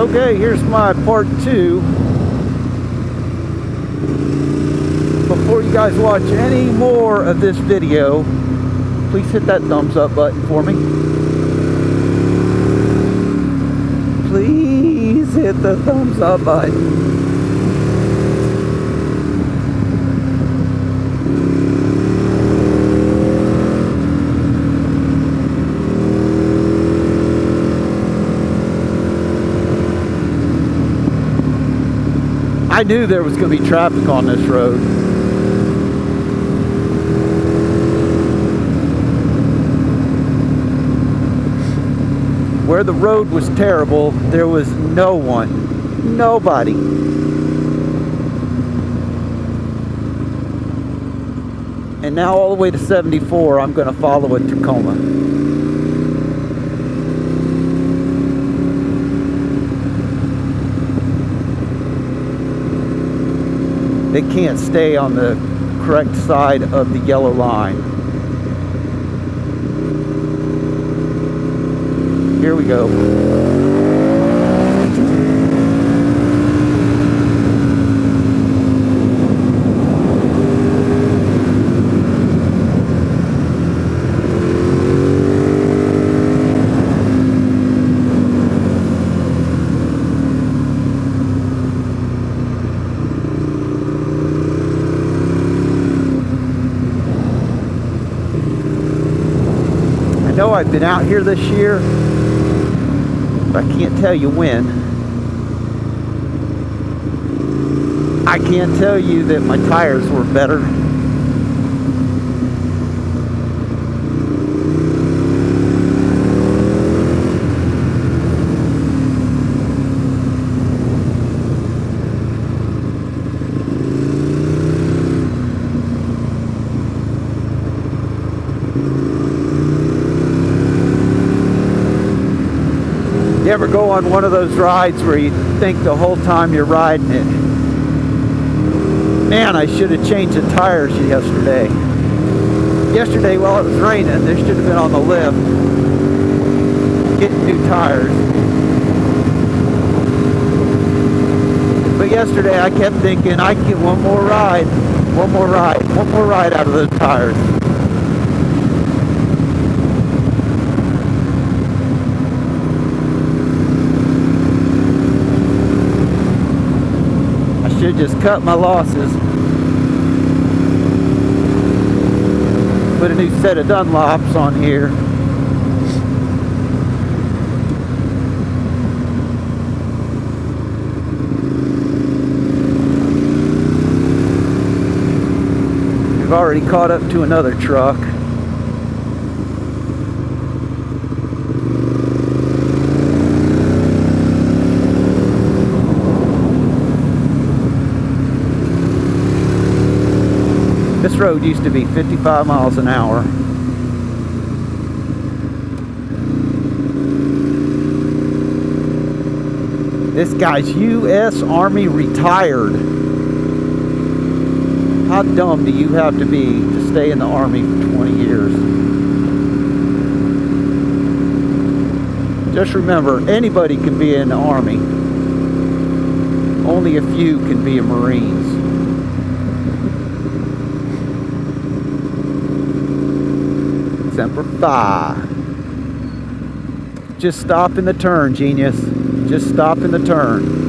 Okay, here's my part 2. Before you guys watch any more of this video, please hit that thumbs up button for me. Please hit the thumbs up button. I knew there was going to be traffic on this road. Where the road was terrible, there was no one. Nobody. And now all the way to 74, I'm going to follow a Tacoma. They can't stay on the correct side of the yellow line. Here we go. I know I've been out here this year, but I can't tell you when. I can't tell you that my tires were better. You ever go on one of those rides where you think the whole time you're riding it, man, I should have changed the tires yesterday. Yesterday while it was raining, they should have been on the lift getting new tires. But yesterday I kept thinking I can get one more ride out of those tires. Should just cut my losses. Put a new set of Dunlops on here. We've already caught up to another truck. This road used to be 55 miles an hour. This guy's U.S. Army retired. How dumb do you have to be to stay in the Army for 20 years? Just remember, anybody can be in the Army. Only a few can be a Marines. Semper Fi. Just stop in the turn, genius. Just stop in the turn.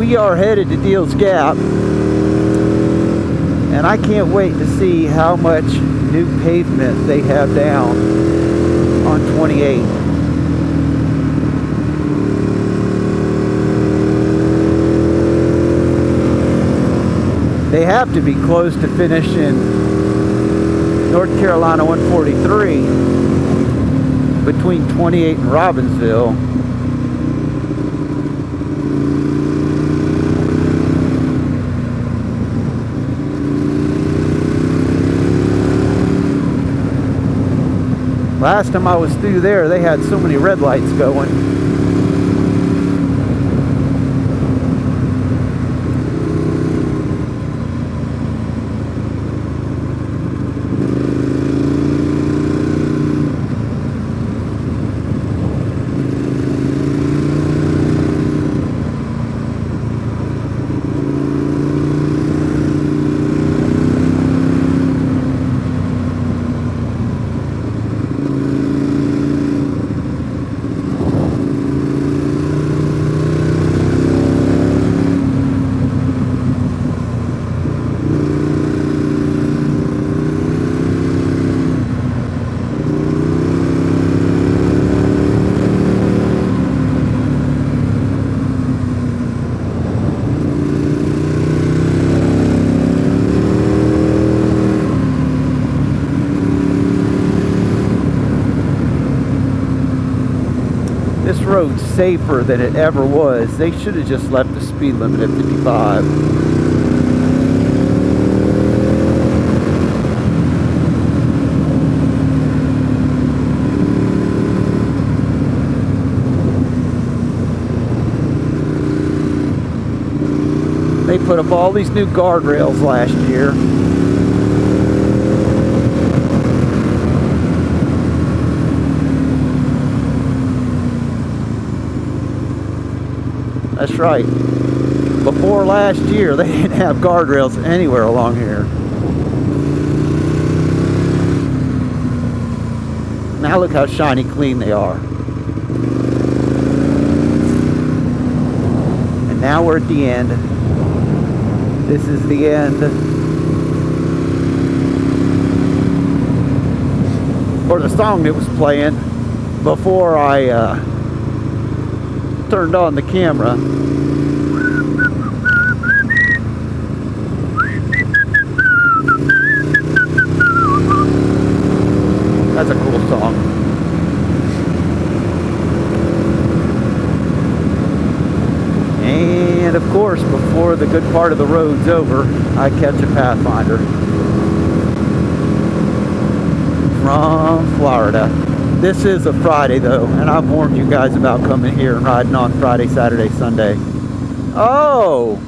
we are headed to Deals Gap, and I can't wait to see how much new pavement they have down on 28. They have to be close to finishing North Carolina 143 between 28 and Robbinsville. Last time I was through there, they had so many red lights going. This road's safer than it ever was. They should have just left the speed limit at 55. They put up all these new guardrails last year. That's right. Before last year, they didn't have guardrails anywhere along here. Now look how shiny clean they are. And now we're at the end. This is the end. Or the song that was playing before I turned on the camera. That's a cool song. And of course, before the good part of the road's over, I catch a Pathfinder from Florida. This is a Friday though, and I've warned you guys about coming here and riding on Friday, Saturday, Sunday. Oh,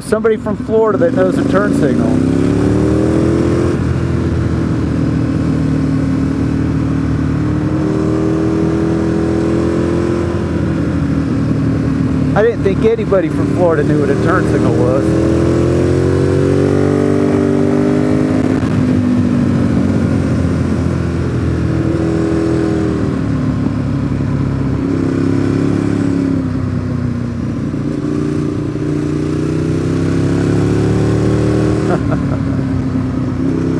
somebody from Florida that knows a turn signal. I didn't think anybody from Florida knew what a turn signal was.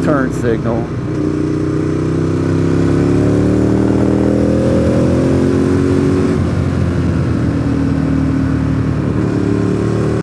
Turn signal.